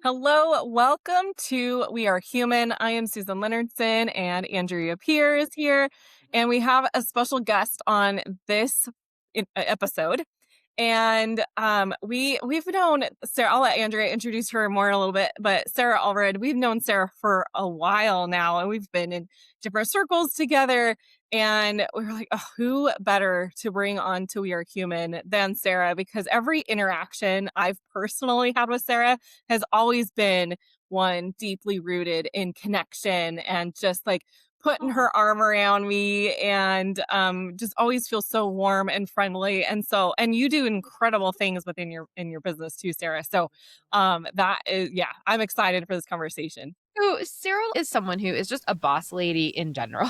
Hello, welcome to We Are Human. I am Susan Leonardson and Andrea Peer is here. And we have a special guest on this episode. And we've known Sarah. I'll let Andrea introduce her more in a little bit, but Sarah Allred, we've known Sarah for a while now, and we've been in different circles together. And we were like, oh, who better to bring on to We Are Human than Sarah? Because every interaction I've personally had with Sarah has always been one deeply rooted in connection and just like putting Oh, her arm around me and just always feels so warm and friendly. And you do incredible things within your business too, Sarah. So that is, yeah, I'm excited for this conversation. so Sarah is someone who is just a boss lady in general.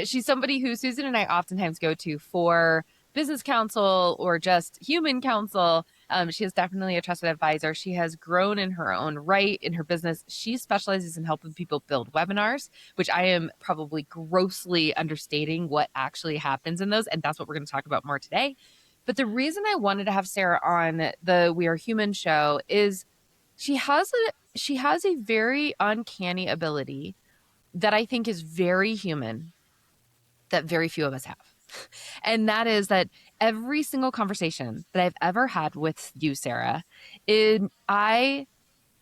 She's somebody who Susan and I oftentimes go to for business counsel or just human counsel. She is definitely a trusted advisor. She has grown in her own right in her business. She specializes in helping people build webinars, which I am probably grossly understating what actually happens in those. And that's what we're going to talk about more today. But the reason I wanted to have Sarah on the We Are Human show is she has a very uncanny ability that I think is very human that very few of us have. And that is that every single conversation that I've ever had with you, Sarah, I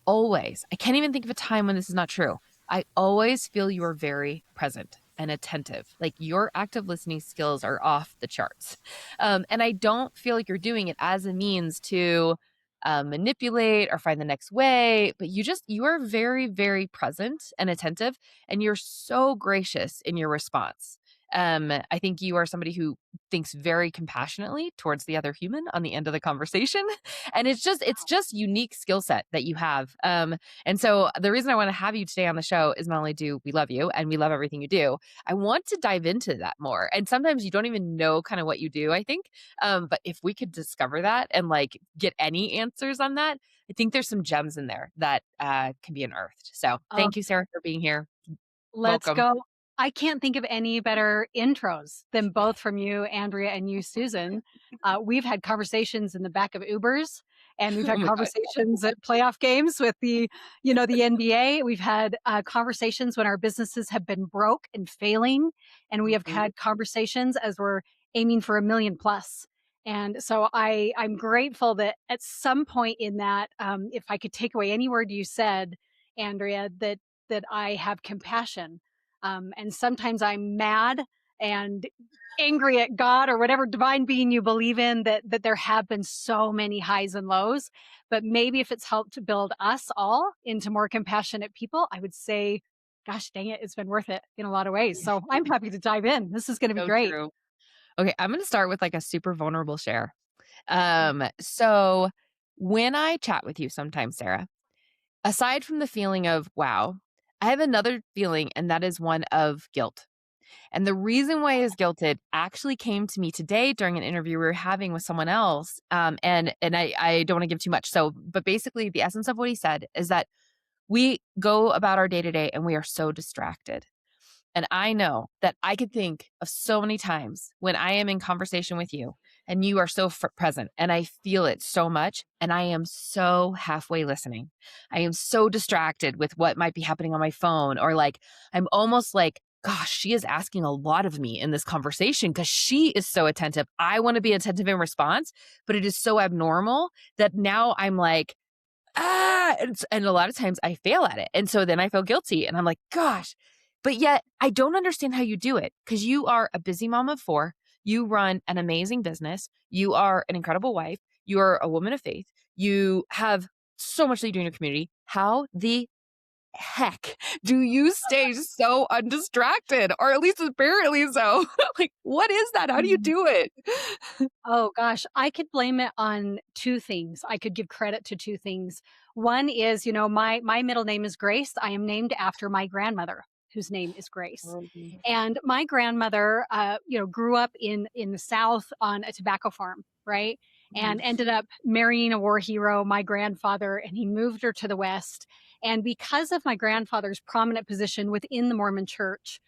can't even think of a time when this is not true. I always feel you are very present and attentive. Like your active listening skills are off the charts. And I don't feel like you're doing it as a means to manipulate or find the next way, but you are very, very present and attentive, and you're so gracious in your response. I think you are somebody who thinks very compassionately towards the other human on the end of the conversation. And it's just unique skill set that you have. And so the reason I want to have you today on the show is not only do we love you and we love everything you do, I want to dive into that more. And sometimes you don't even know kind of what you do, I think. But if we could discover that and like get any answers on that, I think there's some gems in there that can be unearthed. So Oh, thank you, Sarah, for being here. let's Welcome. go. I can't think of any better intros than both from you, Andrea, and you, Susan. We've had conversations in the back of Ubers, and we've Oh had my God. conversations at playoff games with the NBA. We've had conversations when our businesses have been broke and failing, and we have Mhm. had conversations as we're aiming for a million plus. And so I'm grateful that at some point in that, if I could take away any word you said, Andrea, that I have compassion. And sometimes I'm mad and angry at God or whatever divine being you believe in, that there have been so many highs and lows. But maybe if it's helped to build us all into more compassionate people, I would say, gosh dang it, it's been worth it in a lot of ways. So I'm happy to dive in. This is going to be So great. true. Okay, I'm going to start with like a super vulnerable share. So when I chat with you sometimes, Sarah, aside from the feeling of wow, I have another feeling, and that is one of guilt. And the reason why I was guilted actually came to me today during an interview we were having with someone else. And I don't want to give too much. So, but basically, the essence of what he said is that we go about our day to day and we are so distracted. And I know that I could think of so many times when I am in conversation with you and you are so present and I feel it so much and I am so halfway listening. I am so distracted with what might be happening on my phone, or like I'm almost like, gosh, she is asking a lot of me in this conversation because she is so attentive. I want to be attentive in response, but it is so abnormal that now I'm like, and a lot of times I fail at it. And so then I feel guilty and I'm like, gosh, but yet I don't understand how you do it because you are a busy mom of four. You run an amazing business. You are an incredible wife. You are a woman of faith. You have so much that you do in your community. How the heck do you stay so undistracted? Or at least apparently so. Like, what is that? How do you Mhm. do it? Oh gosh, I could blame it on two things. I could give credit to two things. One is, my middle name is Grace. I am named after my grandmother, whose name is Grace. Mhm. And my grandmother, grew up in the South on a tobacco farm, right? And ended up marrying a war hero, my grandfather, and he moved her to the West. And because of my grandfather's prominent position within the Mormon church,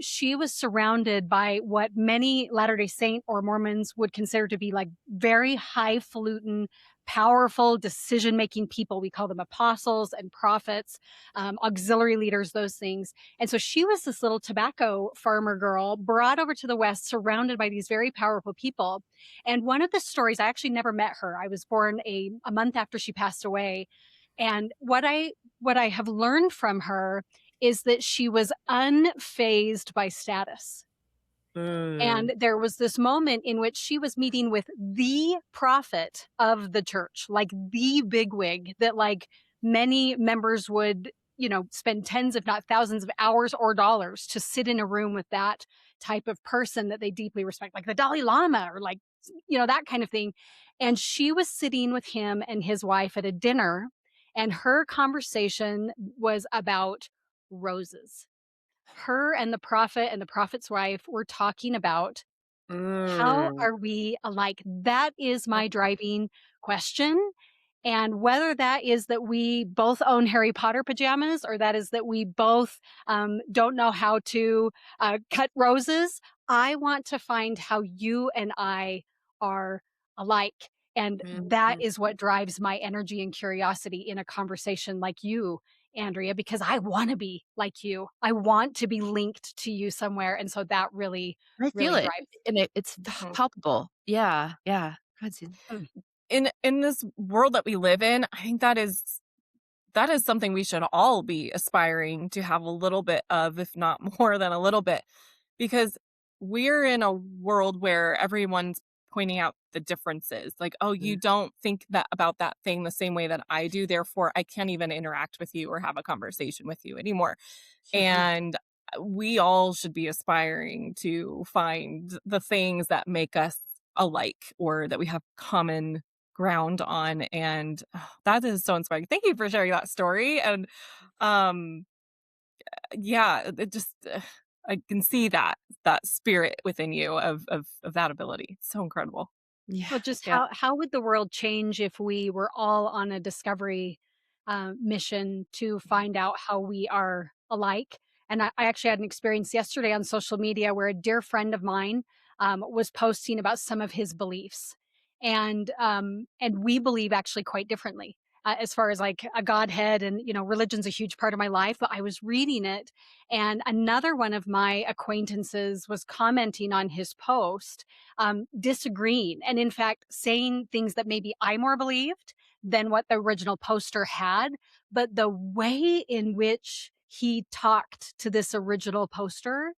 she was surrounded by what many Latter day Saint or Mormons would consider to be like very highfalutin, powerful decision-making people. We call them apostles and prophets, auxiliary leaders, those things. And so she was this little tobacco farmer girl brought over to the West, surrounded by these very powerful people. And one of the stories, I actually never met her. I was born a month after she passed away. And what I have learned from her is that she was unfazed by status. Mm. And there was this moment in which she was meeting with the prophet of the church, like the bigwig that like many members would, spend tens, if not thousands of hours or dollars to sit in a room with that type of person that they deeply respect, like the Dalai Lama or like, that kind of thing. And she was sitting with him and his wife at a dinner, and her conversation was about roses. Her and the prophet's wife were talking about how Mm. are we alike? That is my driving question. And whether that is that we both own Harry Potter pajamas, or that is that we both don't know how to cut roses, I want to find how you and I are alike. And that Mhm. is what drives my energy and curiosity in a conversation like you, Andrea, because I want to be like you. I want to be linked to you somewhere. And so that really, I feel really it, drives. and it's Mhm. palpable. Yeah, yeah. Go ahead, Susan. Mm. In this world that we live in, I think that is something we should all be aspiring to have a little bit of, if not more than a little bit, because we're in a world where everyone's pointing out the differences. Like, oh, you Mm. don't think that about that thing the same way that I do, therefore I can't even interact with you or have a conversation with you anymore. Mhm. And we all should be aspiring to find the things that make us alike or that we have common ground on. And that is so inspiring. Thank you for sharing that story. And um yeah, it just I can see that spirit within you of that ability. It's so incredible. Yeah, Well, just yeah. how would the world change if we were all on a discovery mission to find out how we are alike? And I actually had an experience yesterday on social media where a dear friend of mine was posting about some of his beliefs, and we believe actually quite differently. As far as like a godhead, and religion's a huge part of my life, but I was reading it, and another one of my acquaintances was commenting on his post, disagreeing, and in fact saying things that maybe I more believed than what the original poster had. But the way in which he talked to this original poster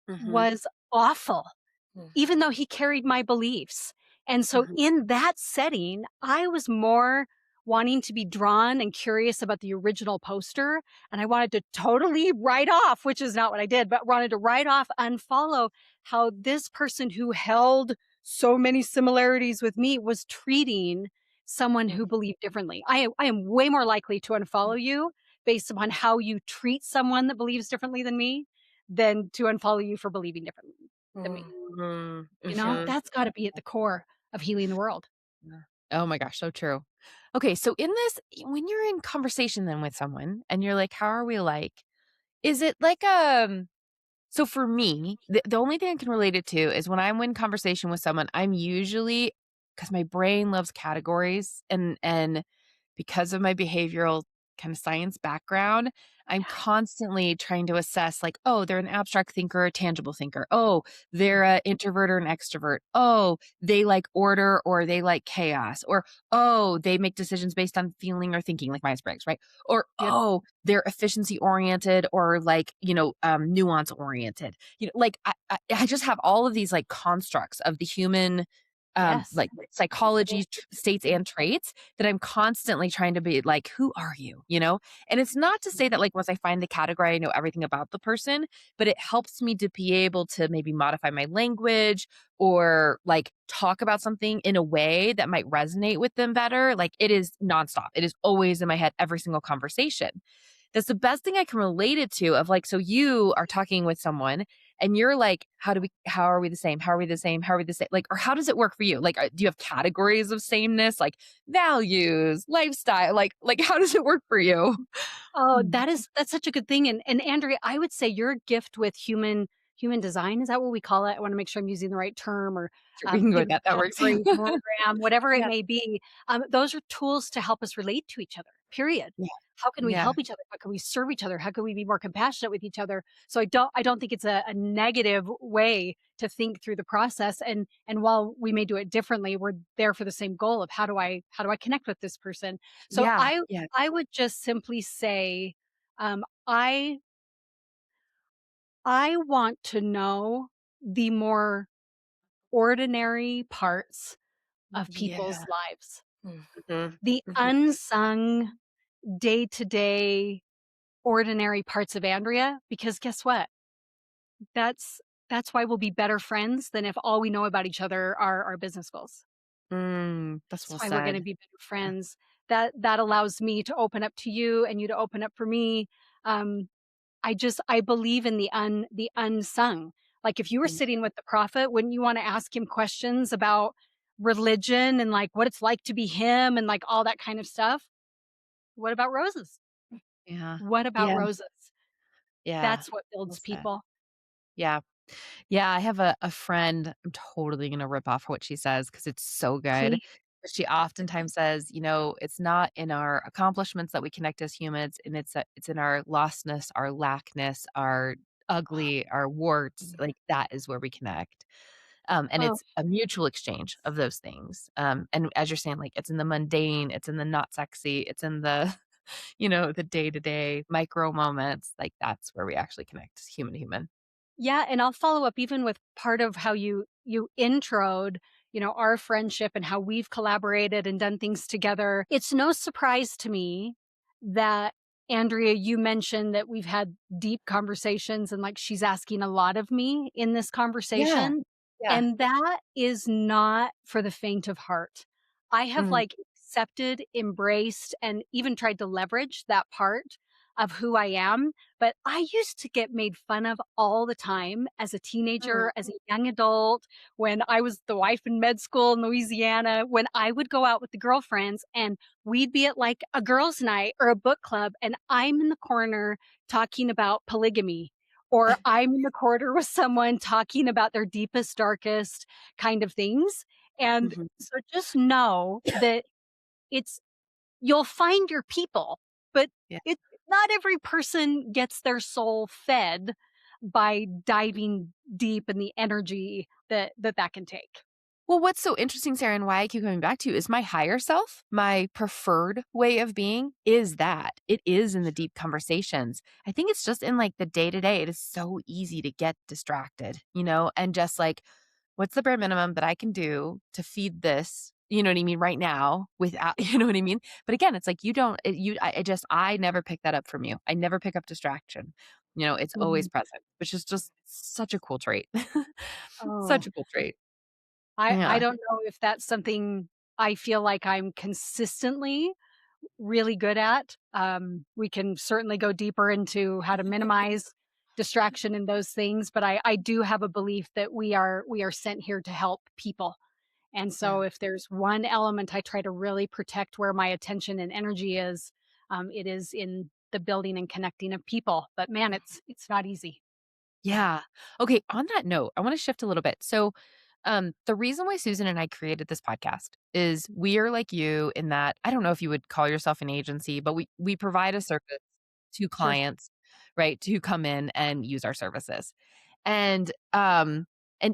Mhm, was awful, mhm, even though he carried my beliefs. And so mhm, in that setting, I was more wanting to be drawn and curious about the original poster. And I wanted to totally write off, which is not what I did, but wanted to write off, unfollow how this person who held so many similarities with me was treating someone who believed differently. I am way more likely to unfollow you based upon how you treat someone that believes differently than me than to unfollow you for believing differently than me. mhm, mhm. That's gotta be at the core of healing the world. Yeah. Oh my gosh, so true. Okay, so in this when you're in conversation then with someone and you're like, "How are we like?" Is it like, so for me, the only thing I can relate it to is when I'm in conversation with someone, I'm usually because my brain loves categories and because of my behavioral kind of science background, I'm Yeah. constantly trying to assess like, oh, they're an abstract thinker or a tangible thinker. Oh, they're an introvert or an extrovert. Oh, they like order or they like chaos. Or oh, they make decisions based on feeling or thinking, like Myers-Briggs, right? Or Yep. oh, they're efficiency oriented or like, nuance oriented. Like I just have all of these like constructs of the human Yes. like psychology states and traits that I'm constantly trying to be like, who are you? And it's not to say that like once I find the category, I know everything about the person, but it helps me to be able to maybe modify my language or like talk about something in a way that might resonate with them better. Like it is nonstop. It is always in my head every single conversation. That's the best thing I can relate it to of like, so you are talking with someone and you're like, how are we the same? How are we the same? How are we the same? Like, or how does it work for you? Like, do you have categories of sameness, like values, lifestyle? Like, how does it work for you? Oh, Mm. that's such a good thing, and Andrea, I would say your gift with human design. Is that what we call it? I want to make sure I'm using the right term, or Sure, we can go with human that. That works. category, program, whatever it Yeah. may be. Those are tools to help us relate to each other, period. Yeah. How can we Yeah. help each other? How can we serve each other? How can we be more compassionate with each other? So I don't think it's a negative way to think through the process. And while we may do it differently, we're there for the same goal of how do I connect with this person? So Yeah. Yeah. I would just simply say, um, I want to know the more ordinary parts of people's Yeah. lives, Mhm. the Mhm. unsung day to day ordinary parts of Andrea, because guess what? That's that's why we'll be better friends than if all we know about each other are our business goals. That's That's well why we're gonna said. be better Yeah. friends. That allows me to open up to you and you to open up for me. Um, I believe in the unsung. Like, if you were Mm. sitting with the prophet, wouldn't you wanna ask him questions about religion and, like, what it's like to be him and, like, all that kind of stuff? What about roses? Yeah. What about Yeah. roses? Yeah. That's what Well builds said. people. Yeah. Yeah, I have a friend, I'm totally gonna rip off what she says because it's so good. Please. But she oftentimes says, "It's not in our accomplishments that we connect as humans, and it's in our lostness, our lackness, our ugly, our warts, like, that is where we connect." And Oh, it's a mutual exchange of those things. And as you're saying, like, it's in the mundane, it's in the not sexy, it's in the, the day-to-day micro moments, like, that's where we actually connect as human to human. yeah, and I'll follow up even with part of how you introed, our friendship and how we've collaborated and done things together. It's no surprise to me that Andrea, you mentioned that we've had deep conversations and like she's asking a lot of me in this Yeah. conversation. Yeah. And that is not for the faint of heart. I have Mm. like accepted, embraced, and even tried to leverage that part of who I am, but I used to get made fun of all the time as a Mm. teenager, as a young adult, when I was the wife in med school in Louisiana, when I would go out with the girlfriends and we'd be at like a girls' night or a book club, and I'm in the corner talking about polygamy. Or I'm in the corner with someone talking about their deepest, darkest kind of things. And Mhm. so just know that it's you'll find your people, but Yeah. it not every person gets their soul fed by diving deep in the energy that can take. Well, what's so interesting, Sarah, and why I keep coming back to you is my higher self, my preferred way of being is that. It is in the deep conversations. I think it's just in like the day to day. It is so easy to get distracted, and just like, what's the bare minimum that I can do to feed this? You know what I mean? Right now, without, you know what I mean? But again, it's like you don't, it, you, I just, I never pick that up from you. I never pick up distraction. It's always Mhm. present, which is just such a cool trait. Oh, Such a cool trait. I Yeah. don't know if that's something I feel like I'm consistently really good at. We can certainly go deeper into how to minimize distraction and those things, but I do have a belief that we are sent here to help people. And Yeah. so if there's one element I try to really protect where my attention and energy is, it is in the building and connecting of people. But man, it's not easy. Yeah. Okay, on that note, I wanna shift a little bit. So, the reason why Susan and I created this podcast is we are like you in that I don't know if you would call yourself an agency, but we provide a service to Sure. clients, right, to come in and use our services. And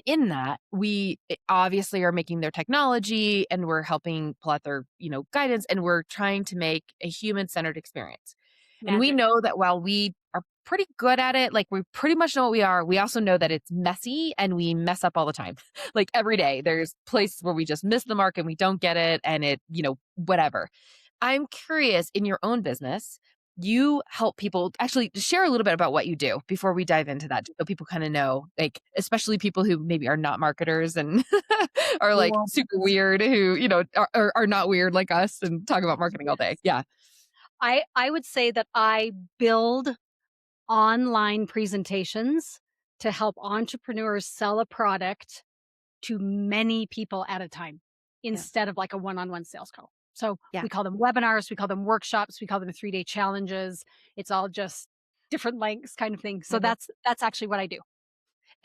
in that, we obviously are making their technology and we're helping pull out their, guidance, and we're trying to make a human-centered experience. And we Magic. know that while we are pretty good at it, like we pretty much know what we are, we also know that it's messy and we mess up all the time. Like every day, there's places where we just miss the mark and we don't get it and whatever. I'm curious in your own business, you help people actually share a little bit about what you do before we dive into that, just so people kind of know, like, especially people who maybe are not marketers and are like Well, super weird, who, are not weird like us and talk about marketing all day. Yeah. I would say that I build online presentations to help entrepreneurs sell a product to many people at a time Yeah. instead of like a one-on-one sales call. So Yeah. we call them webinars, we call them workshops, we call them 3-day challenges. It's all just different lengths kind of thing. So I love that's actually what I do.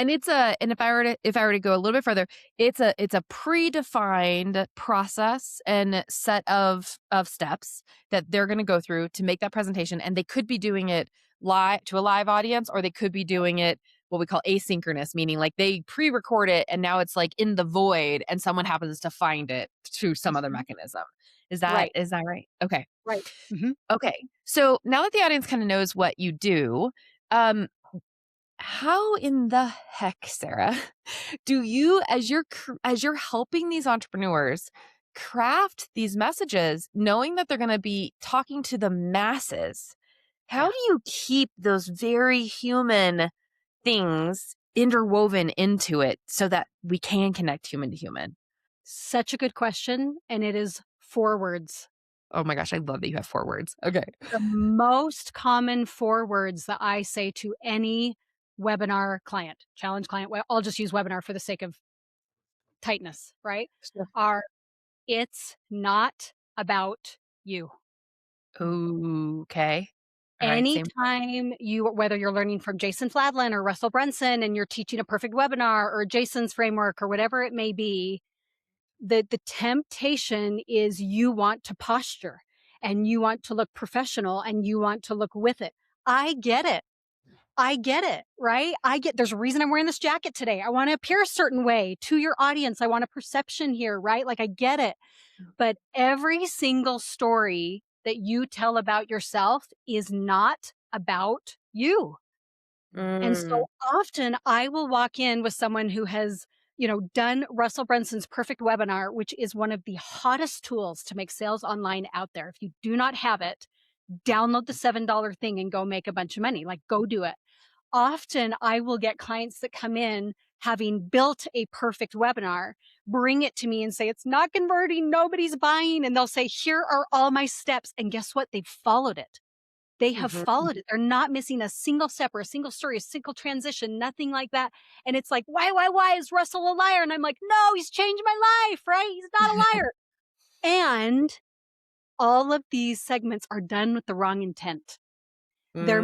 And if I were to go a little bit further, it's a predefined process and set of steps that they're going to go through to make that presentation, and they could be doing it live to a live audience, or they could be doing it what we call asynchronous, meaning like they pre-record it and now it's like in the void and someone happens to find it through some other Mhm. mechanism. Is that Right, is that right? Okay. right. Mhm. Okay. So now that the audience kind of knows what you do, um, how in the heck, Sarah, do you, as you're helping these entrepreneurs craft these messages, knowing that they're going to be talking to the masses? How Yeah. do you keep those very human things interwoven into it so that we can connect human to human? Such a good question, and it is 4 words. Oh my gosh, I love that you have 4 words. Okay. The most common 4 words that I say to any webinar client, challenge client, well, I'll just use webinar for the sake of tightness, right? Sure. Are, "It's not about you." Okay. All right. Same. Anytime you, whether you're learning from Jason Fladlin or Russell Brunson and you're teaching a perfect webinar or Jason's framework or whatever it may be, the temptation is you want to posture and you want to look professional and you want to look with it. I get it. I get it, right? I get there's a reason I'm wearing this jacket today. I want to appear a certain way to your audience. I want a perception here, right? Like I get it. But every single story that you tell about yourself is not about you. And Mm, so often I will walk in with someone who has, done Russell Brunson's perfect webinar, which is one of the hottest tools to make sales online out there. If you do not have it, download the $7 thing and go make a bunch of money. Like go do it. Often I will get clients that come in having built a perfect webinar, bring it to me and say, it's not converting, nobody's buying. And they'll say, here are all my steps. And guess what? They've followed it. They have mhm. followed it. They're not missing a single step or a single story, a single transition, nothing like that. And it's like, why is Russell a liar? And I'm like, no, he's changed my life, right? He's not a liar. And all of these segments are done with the wrong intent. Mm, They're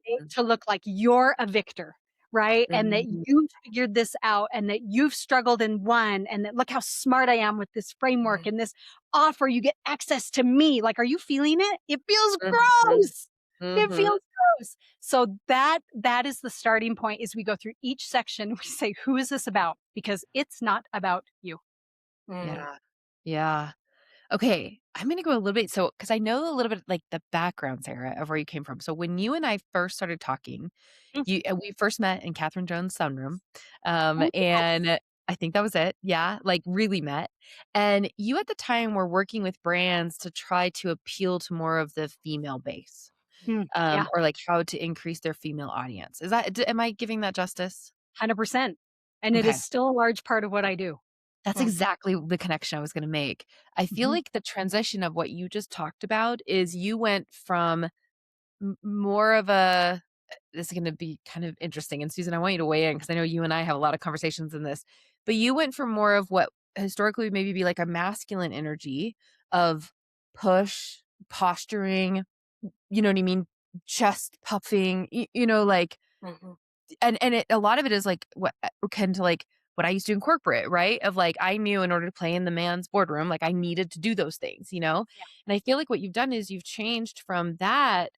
made to look like you're a victor, right? And that mhm, you've figured this out and that you've struggled and won and that look how smart I am with this framework and this offer. You get access to me. Like, are you feeling it? It feels mhm, gross. It mhm. feels gross. So that is the starting point is we go through each section. We say, who is this about? Because it's not about you. Mm. Yeah. Yeah. Okay, I'm gonna go a little bit because I know a little bit like the background, Sarah, of where you came from. So when you and I first started talking, Mm. we first met in Catherine Jones' sunroom, Oh, yes. and I think that was it. Yeah, like really met. And you at the time were working with brands to try to appeal to more of the female base, Mm, yeah, or like how to increase their female audience. Am I giving that justice? 100%. And it is Okay. still a large part of what I do. That's Mm. exactly the connection I was gonna make. I feel Mhm. like the transition of what you just talked about is you went from more of a this is gonna be kind of interesting, and Susan, I want you to weigh in because I know you and I have a lot of conversations in this, but you went from more of what historically would maybe be like a masculine energy of push, posturing, you know what I mean, chest puffing, like Mhm. a lot of it is like what akin to like what I used to do in corporate, right? Of like I knew in order to play in the man's boardroom, like I needed to do those things. Yeah. And I feel like what you've done is you've changed from that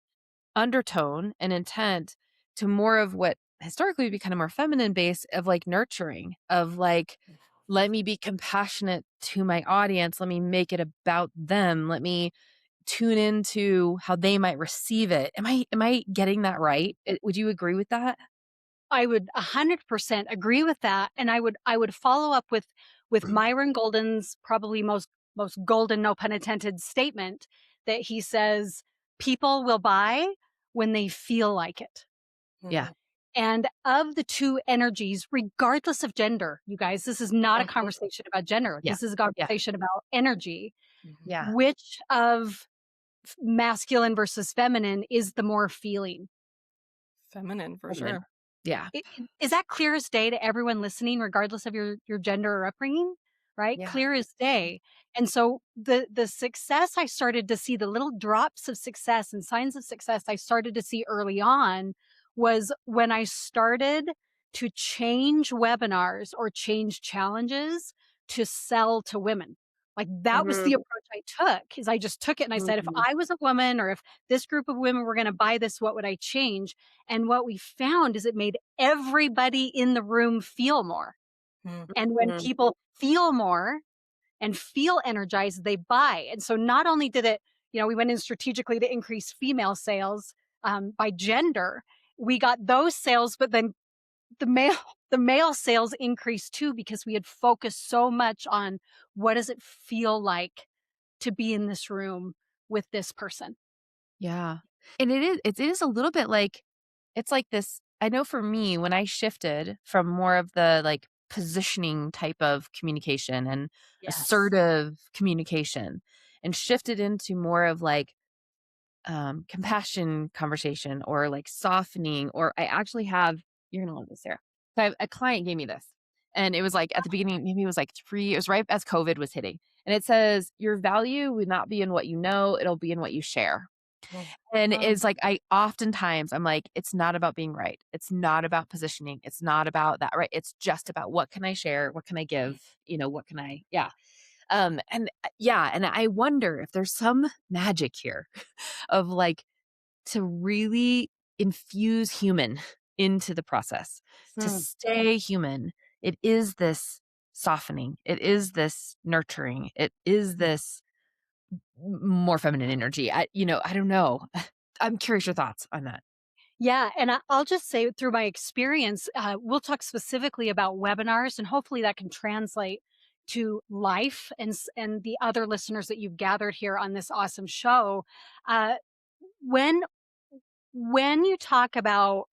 undertone and intent to more of what historically would be kind of more feminine base of like nurturing, of like, let me be compassionate to my audience. Let me make it about them. Let me tune into how they might receive it. Am I getting that right? Would you agree with that? I would 100% agree with that, and I would follow up with Myron Golden's probably most golden, no pun intended, statement that he says, "People will buy when they feel like it." Yeah. Mhm. And of the 2 energies, regardless of gender, you guys, this is not a Mhm. conversation about gender. Yeah. This is a Yeah. conversation about energy. Mhm. Yeah. Which of masculine versus feminine is the more feeling? Feminine for Feminine. sure. Yeah. Is that clear as day to everyone listening, regardless of your gender or upbringing? Right? Yeah. Clear as day. And so the success I started to see, the little drops of success and signs of success I started to see early on was when I started to change webinars or change challenges to sell to women. Like that was the Mhm. approach I took, is I just took it and I said, if Mhm. I was a woman or if this group of women were going to buy this, what would I change? And what we found is it made everybody in the room feel more. And when Mhm. people feel more and feel energized, they buy. And so not only did it, we went in strategically to increase female sales by gender, we got those sales, but then the male the male sales increased too because we had focused so much on what does it feel like to be in this room with this person. Yeah. And it is a little bit like it's like this. I know for me, when I shifted from more of the like positioning type of communication and Yes. assertive communication and shifted into more of like compassion conversation or like softening, or I actually have, you're gonna love this, Sarah. So I have a client gave me this, and it was like at the beginning, maybe it was like it was right as COVID was hitting. And it says, your value would not be in what you know, it'll be in what you share. Mhm. And Um, it's like I'm like, it's not about being right. It's not about positioning. It's not about that, right? It's just about what can I share? What can I give? What can I, yeah. And I wonder if there's some magic here of like to really infuse human into the process, to mm, stay human. It is this softening. It is this nurturing. It is this more feminine energy. I don't know. I'm curious your thoughts on that. yeah, and I'll just say through my experience, we'll talk specifically about webinars, and hopefully that can translate to life and the other listeners that you've gathered here on this awesome show. Uh, when when you talk about,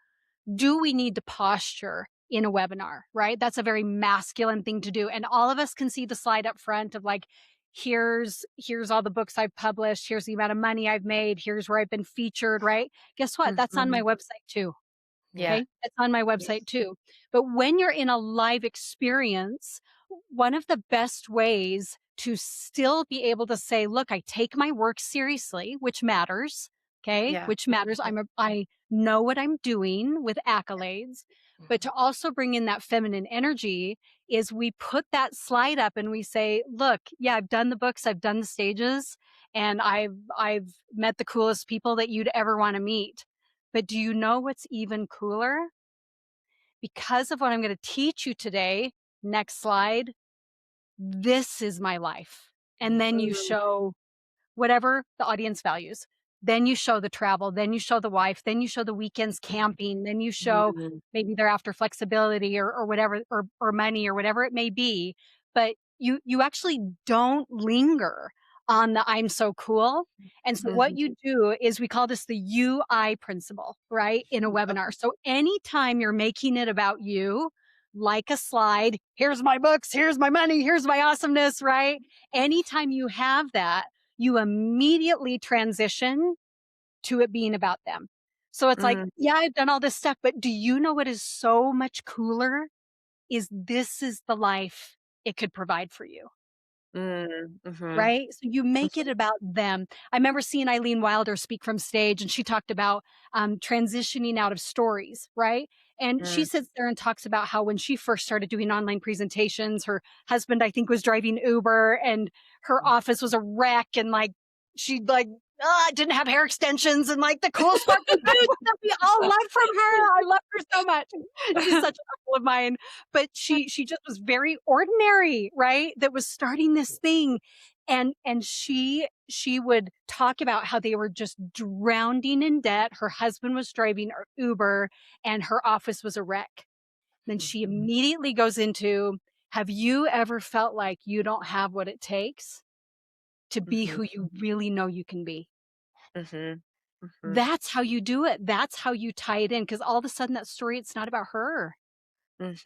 do we need to posture in a webinar, right? That's a very masculine thing to do. And all of us can see the slide up front of like, here's all the books I've published, here's the amount of money I've made, here's where I've been featured, right? Guess what? That's on my Mhm. website too. Yeah. Okay. It's on my Yeah. website too. But when you're in a live experience, one of the best ways to still be able to say, look, I take my work seriously, which matters. Okay. Yeah. Which matters. I know what I'm doing with accolades, but to also bring in that feminine energy is we put that slide up and we say, look, yeah, I've done the books, I've done the stages, and I've met the coolest people that you'd ever want to meet. But do you know what's even cooler? Because of what I'm going to teach you today, next slide, this is my life. And then you Mhm. show whatever the audience values. Then you show the travel, then you show the wife, then you show the weekends camping, then you show Mhm. maybe they're after flexibility or whatever, or money or whatever it may be. But you actually don't linger on the I'm so cool. And so what Mhm. you do is we call this the UI principle, right? In a webinar. So anytime you're making it about you, like a slide, here's my books, here's my money, here's my awesomeness, right? Anytime you have that, you immediately transition to it being about them. So it's like, Mhm. yeah, I've done all this stuff, but do you know what is so much cooler? Is this is the life it could provide for you. Mhm. Mhm. Right? So you make it about them. I remember seeing Eileen Wilder speak from stage, and she talked about transitioning out of stories, right? And she Mhm. sits there and talks about how when she first started doing online presentations, her husband, I think, was driving Uber and her office was a wreck. And like, she like, didn't have hair extensions and like the cool sparkly boots that we all love from her. I love her so much. She's such an idol of mine. But she just was very ordinary, right? That was starting this thing, and she would talk about how they were just drowning in debt. Her husband was driving Uber and her office was a wreck. Then she immediately goes into, have you ever felt like you don't have what it takes to be Mhm. who you really know you can be? Mhm. Mhm. That's how you do it. That's how you tie it in, because all of a sudden that story, it's not about her.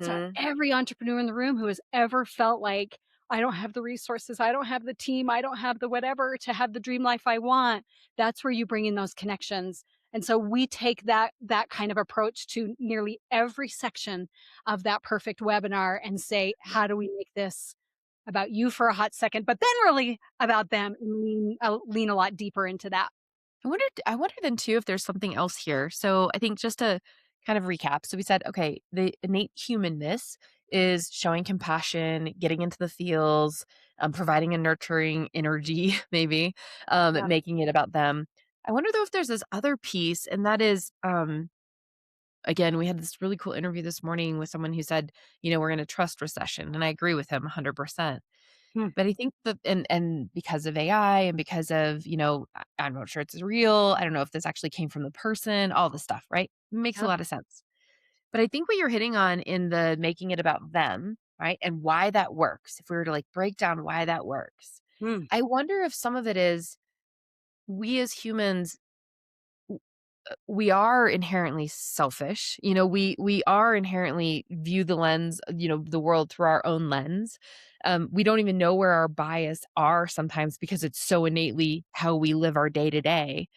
So Mhm. every entrepreneur in the room who has ever felt like, I don't have the resources, I don't have the team, I don't have the whatever to have the dream life I want, that's where you bring in those connections. And so we take that kind of approach to nearly every section of that perfect webinar and say, how do we make this about you for a hot second, but then really about them, and lean a lot deeper into that. I wonder then too if there's something else here. So I think just to kind of recap. So we said, okay, the innate humanness is showing compassion, getting into the feels, providing a nurturing energy, maybe, Yeah. making it about them. I wonder though if there's this other piece, and that is, again, we had this really cool interview this morning with someone who said, we're in a trust recession, and I agree with him 100%. Hmm. But I think that, and because of AI and because of, I'm not sure it's real. I don't know if this actually came from the person, all this stuff, right? Makes a Yep. lot of sense. But I think what you're hitting on in the making it about them, right? And why that works, if we were to like break down why that works, Hmm. I wonder if some of it is we as humans, we are inherently selfish. We are inherently view the lens, the world through our own lens. We don't even know where our bias are sometimes because it's so innately how we live our day to day.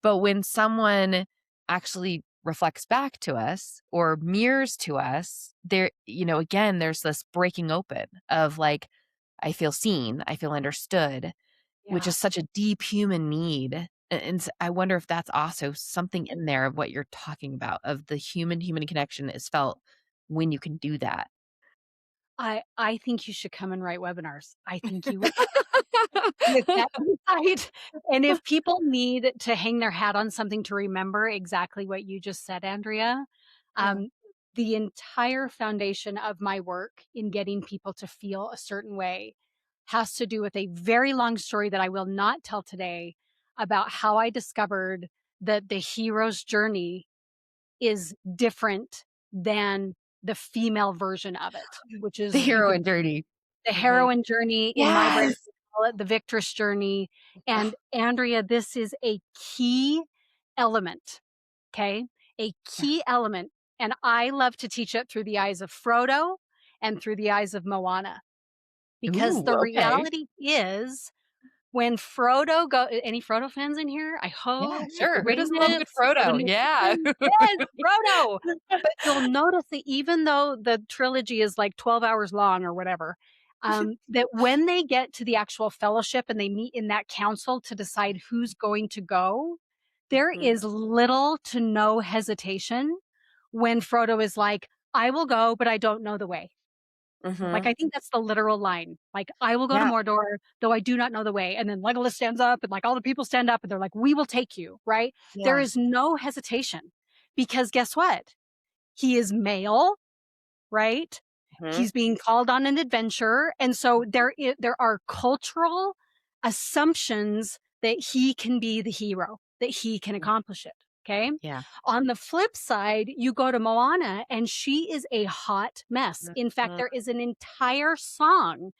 But when someone actually reflects back to us or mirrors to us, there, again, there's this breaking open of like, I feel seen, I feel understood, which Yeah. is such a deep human need. And I wonder if that's also something in there of what you're talking about, of the human connection is felt when you can do that. I think you should come and write webinars. I think you with that insight. And if people need to hang their hat on something to remember exactly what you just said, Andrea, Yeah. um, the entire foundation of my work in getting people to feel a certain way has to do with a very long story that I will not tell today about how I discovered that the hero's journey is different than the female version of it, which The is you could heroine journey. the Mhm. heroine journey in my brain, Yes. we call it the victress journey, Oh, and Andrea, this is a key element, okay? A yeah. key element, and I love to teach it through the eyes of Frodo and through the eyes of Moana, because Ooh, the okay. reality is when Frodo go any Frodo fans in here? I Yeah, hope sure. Who doesn't love a good Ramus for the Frodo? new Yeah. season. Yes, Frodo! But you'll notice that even though the trilogy is like 12 hours long or whatever, that when they get to the actual fellowship and they meet in that council to decide who's going to go, there Mhm, is little to no hesitation when Frodo is like, "I will go, but I don't know the way." Like, mhm. I think that's the literal line. Like, "I will go to Yeah, Mordor, though I do not know the way." And then Legolas stands up and, like, all the people stand up and they're like, "We will take you," right? There yeah. is no hesitation because guess what? He is male, right? Mhm, He's being called on an adventure, and so there are cultural assumptions that he can be the hero, that he can mhm. accomplish it, okay? Yeah. On the flip side, you go to Moana, and she is a hot mess. In fact, Mhm. there is an entire song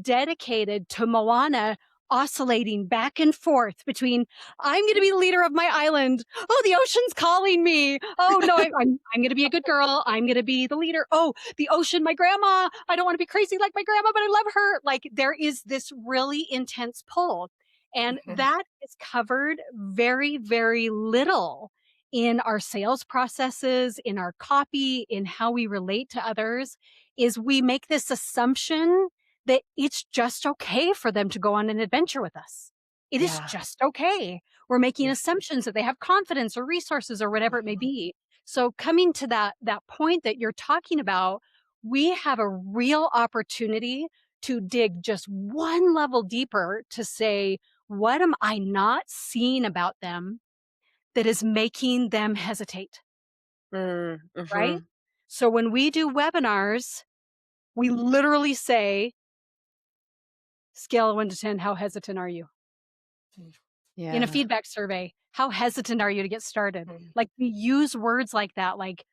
dedicated to Moana oscillating back and forth between I'm going to be the leader of my island. Oh, the ocean's calling me. Oh no, I'm going to be a good girl. I'm going to be the leader. Oh, the ocean, my grandma. I don't want to be crazy like my grandma, but I love her. Like there is this really intense pull, and Mhm. that is covered very, very little in our sales processes, in our copy, in how we relate to others. Is we make this assumption that it's just okay for them to go on an adventure with us. It is Yeah. just okay. We're making Yeah. assumptions that they have confidence or resources or whatever it may Mhm. be. So coming to that point that you're talking about, we have a real opportunity to dig just one level deeper to say, what am I not seeing about them that is making them hesitate, Mm, right? mhm. So when we do webinars, we literally say, scale of 1 to 10, how hesitant are you? In a Yeah. feedback survey, how hesitant are you to get started? Mhm. Like, we use words like that, like,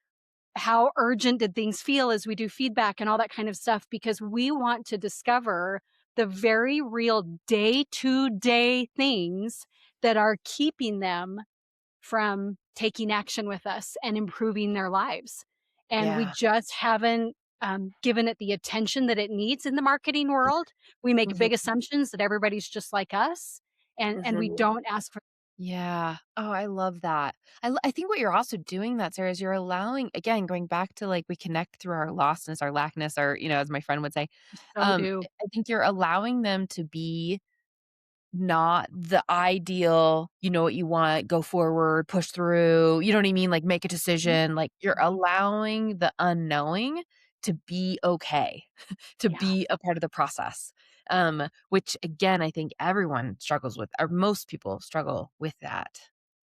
how urgent did things feel as we do feedback and all that kind of stuff, because we want to discover the very real day-to-day things that are keeping them from taking action with us and improving their lives. And we Yeah. just haven't given it the attention that it needs in the marketing world. We make Mhm, big assumptions that everybody's just like us, and we mhm. don't ask for. Yeah. Oh, I love that. I think what you're also doing that, Sarah, is you're allowing, again, going back to like we connect through our lostness, our lackness, or, as my friend would say, So do. I think you're allowing them to be not the ideal, you know what you want, go forward, push through, you know what I mean? Like, make a Mhm. decision, like, you're Mhm. allowing the unknowing to be okay, to Yeah. be a part of the process, which again, I think everyone struggles with, or most people struggle with that.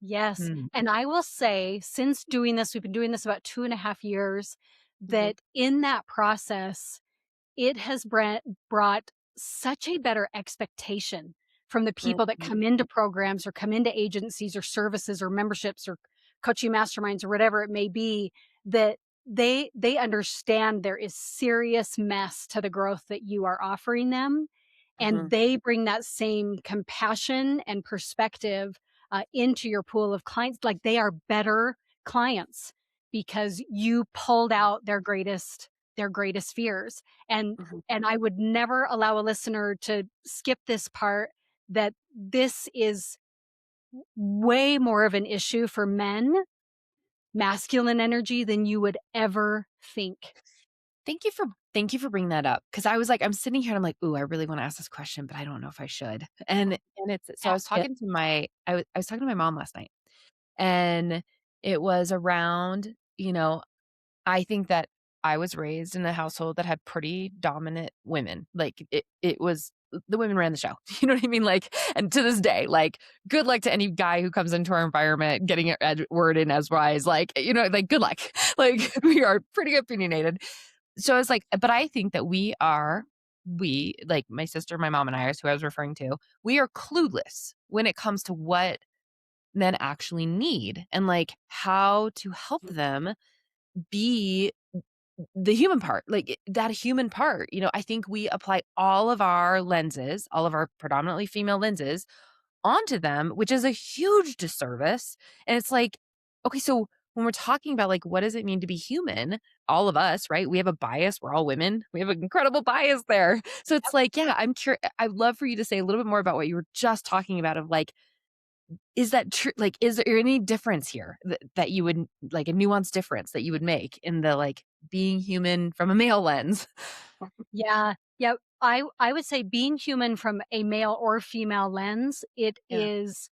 Yes, Mm, and I will say, since doing this, we've been doing this about 2.5 years, mhm, that in that process, it has brought such a better expectation from the people that mhm, come into programs or come into agencies or services or memberships or coaching masterminds or whatever it may be, that they understand there is serious mess to the growth that you are offering them, and mhm, they bring that same compassion and perspective into your pool of clients. Like, they are better clients because you pulled out their greatest fears. and mhm. and I would never allow a listener to skip this part, that this is way more of an issue for men, masculine energy, than you would ever think. Thank you for bringing that up, because I was like, I'm sitting here and I'm like, "Ooh, I really wanna ask this question, but I don't know if I should." And it's so Ask it. I was talking to my mom last night, and it was around, I think that I was raised in a household that had pretty dominant women. Like, it was the women ran the show. You know what I mean? Like, and to this day, like, good luck to any guy who comes into our environment getting a word in edgewise. Like, like, good luck. Like, we are pretty opinionated. So I was like, but I think that like my sister, my mom, and I, is who I was referring to, we are clueless when it comes to what men actually need and like how to help them be the human part, like that human part. I think we apply all of our lenses, all of our predominantly female lenses onto them, which is a huge disservice. And it's like, okay, so when we're talking about like what does it mean to be human, all of us, right? We have a bias. We're all women. We have an incredible bias there. So it's like, yeah, I'm curious. I'd love for you to say a little bit more about what you were just talking about of like, is that true? Like, is there any difference here that you would like a nuanced difference that you would make in the like being human from a male lens? Yeah. Yeah. I would say, being human from a male or female lens, it Yeah. is,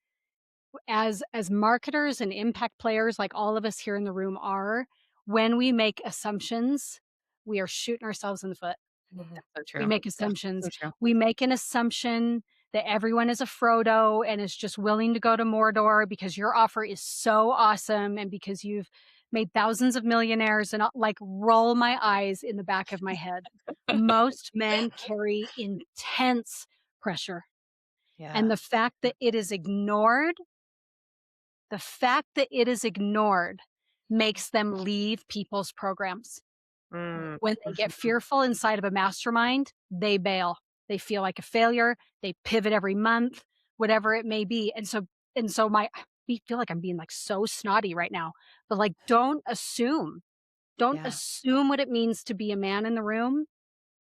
as marketers and impact players like all of us here in the room are, when we make assumptions, we are shooting ourselves in the foot. That's so We true. make That's assumptions. so true. We make an assumption that everyone is a Frodo and is just willing to go to Mordor because your offer is so awesome and because you've made thousands of millionaires, and I'll, like, roll my eyes in the back of my head. Most men carry intense pressure, and Yeah. the fact that it is ignored makes them leave people's programs. Mm, When they get mhm. fearful inside of a mastermind, they bail. They feel like a failure. They pivot every month, whatever it may be. And so I feel like I'm being like so snotty right now, but like, don't assume. Don't Yeah. assume what it means to be a man in the room,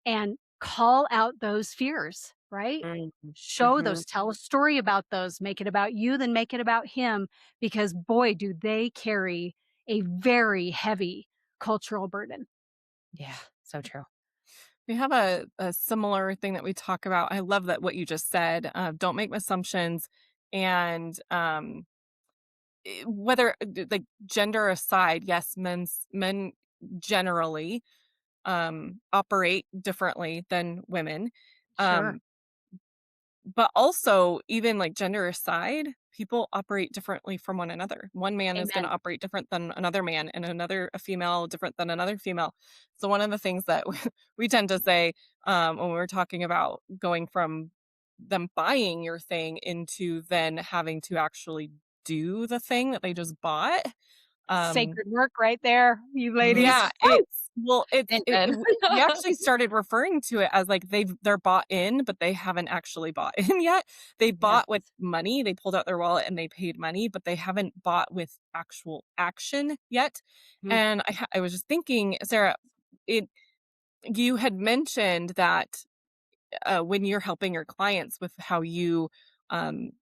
and call out those fears, right? Mhm, Show mhm. those, tell a story about those, make it about you, then make it about him, because boy, do they carry a very heavy cultural burden. Yeah, so true. We have a similar thing that we talk about. I love that what you just said. Don't make assumptions, and whether like gender aside, yes, men generally operate differently than women. Sure. Um, but also, even like gender aside, people operate differently from one another. One man is going to Amen. operate different than another man, and a female different than another female. So one of the things that we tend to say when we're talking about going from them buying your thing into then having to actually do the thing that they just bought. um Sacred work right there, you ladies. yeah, Woo! Amen. we actually started referring to it as, like, they're bought in, but they haven't actually bought in yet. They Yes. bought with money, they pulled out their wallet and they paid money, but they haven't bought with actual action yet. Mm, And I was just thinking, Sarah, it you had mentioned that when you're helping your clients with how you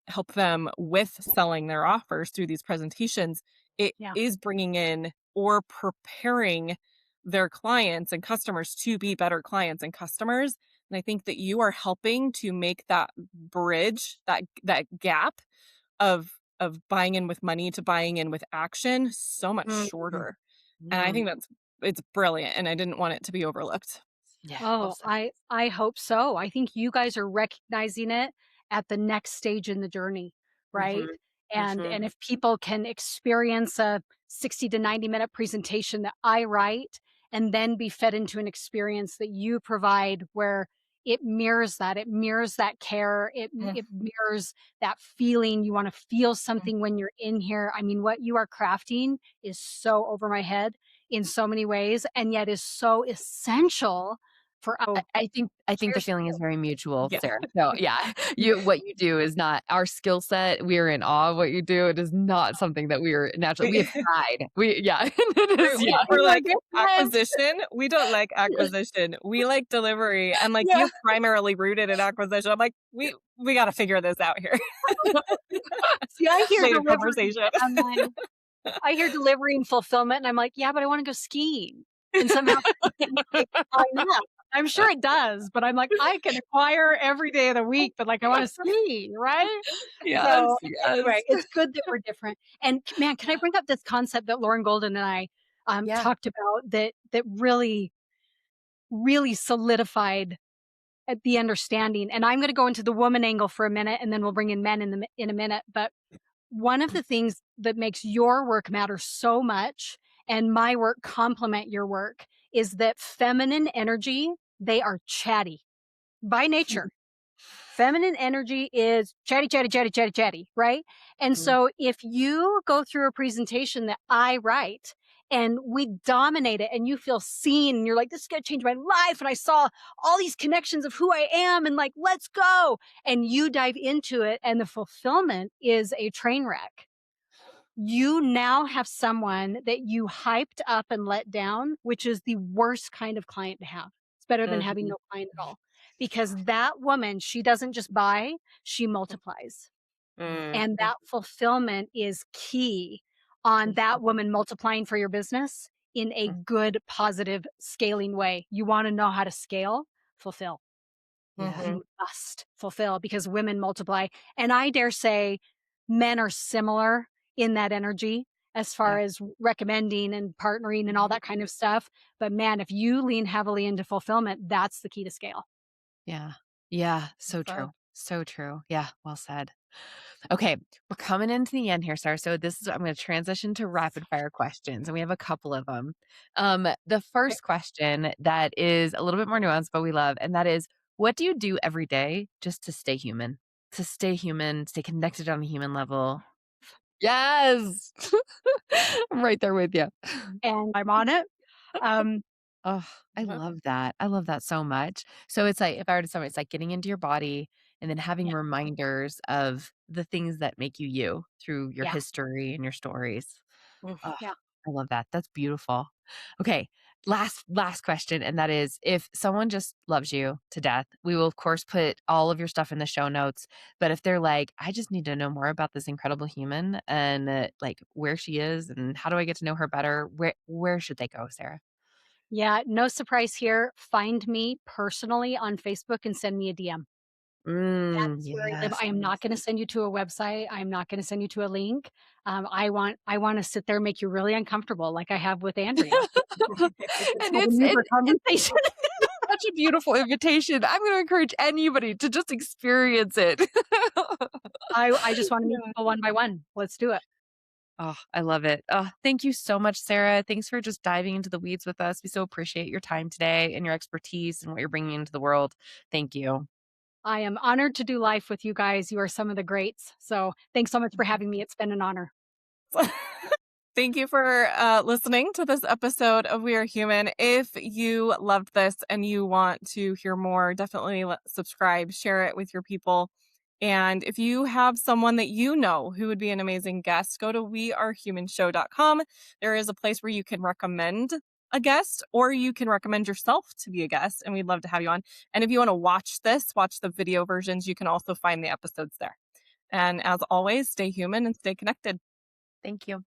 help them with selling their offers through these presentations, it yeah. is bringing in or preparing their clients and customers to be better clients and customers. And I think that you are helping to make that bridge, that gap of buying in with money to buying in with action so much Mm, shorter. And I mm. think it's brilliant, and I didn't want it to be overlooked. Yeah, well Oh, said. I hope so. I think you guys are recognizing it at the next stage in the journey, right? Mhm, And mhm, if people can experience a 60 to 90-minute presentation that I write and then be fed into an experience that you provide where it mirrors that care, Mm, it mirrors that feeling. You want to feel mm. something when you're in here. I mean, what you are crafting is so over my head in so many ways, and yet is so essential for I think the cheers feeling to is very mutual, Yeah. Sarah. So, yeah, you. what you do is not our skill set. We are in awe of what you do. It is not something that we are naturally. We have tried. Yeah, it is. Yeah, And We're we're like, different. acquisition? We don't like acquisition. We like delivery, and, like, Yeah. you primarily rooted in acquisition. I'm like, "We gotta figure this out here." See, I hear Later delivery, conversation. and I'm like I hear delivery and fulfillment, and I'm like, "Yeah, but I wanna go skiing." And somehow I know. I'm sure it does, but I'm like, "I can acquire every day of the week, but, like, I wanna ski," right? yes, So, anyway, yes. it's good that we're different. And man, can I bring up this concept that Lauren Golden and I, Yeah. talked about that really, really solidified at the understanding, and I'm gonna go into the woman angle for a minute, and then we'll bring in men in a minute, but one of the things that makes your work matter so much and my work complement your work is that feminine energy, they are chatty by nature. Feminine energy is chatty, chatty, chatty, chatty, chatty, right? And Mhm, so if you go through a presentation that I write and we dominate it and you feel seen and you're like, this is going to change my life. And I saw all these connections of who I am and like, let's go. And you dive into it and the fulfillment is a train wreck. You now have someone that you hyped up and let down, which is the worst kind of client to have. It's better than having mhm, no client at all. Because that woman, she doesn't just buy, she multiplies. mm, And mm, that fulfillment is key on mhm, that woman multiplying for your business in a mm. good, positive, scaling way. You want to know how to scale, fulfill. Yeah, Mhm. You must fulfill because women multiply. And I dare say men are similar in that energy as far yeah, as recommending and partnering and all mhm, that kind of stuff. But man, if you lean heavily into fulfillment, that's the key to scale. yeah, yeah. So So true. So true. Yeah, well said. Okay, we're coming into the end here, Sarah. So this is I'm going to transition to rapid fire questions, and we have a couple of them. The Okay. first question that is a little bit more nuanced, but we love, and that is, what do you do every day just to stay human? To stay human, stay connected on a human level. Yes, I'm right there with you. And I'm on it. Um, Oh, I uh-huh. love that. I love that so much. So it's like, if I were to sum it, it's like getting into your body and then having yeah, reminders of the things that make you you through your yeah, history and your stories. Mm. Oh, yeah. I love that. That's beautiful. Okay, last question, and that is, if someone just loves you to death, we will of course put all of your stuff in the show notes. But if they're like, I just need to know more about this incredible human and like where she is and how do I get to know her better, where should they go, Sarah? Yeah, no surprise here. Find me personally on Facebook and send me a DM. That is where I live. Yes. I am not gonna send you to a website. I'm not gonna send you to a link. I wanna sit there and make you really uncomfortable like I have with Andrea. Just And have an Uber it's conversation. such a beautiful invitation. I'm gonna encourage anybody to just experience it. I just wanna meet Yeah. people one by one. Let's do it. Oh, I love it. Oh, thank you so much, Sarah. Thanks for just diving into the weeds with us. We so appreciate your time today and your expertise and what you're bringing into the world. Thank you. I am honored to do life with you guys. You are some of the greats. So, thanks so much for having me. It's been an honor. Thank you for listening to this episode of We Are Human. If you loved this and you want to hear more, definitely subscribe, share it with your people. And if you have someone that you know who would be an amazing guest, go to wearehumanshow.com. There is a place where you can recommend a guest or you can recommend yourself to be a guest, and we'd love to have you on. And if you want to watch this, watch the video versions, you can also find the episodes there. And as always, stay human and stay connected. Thank you.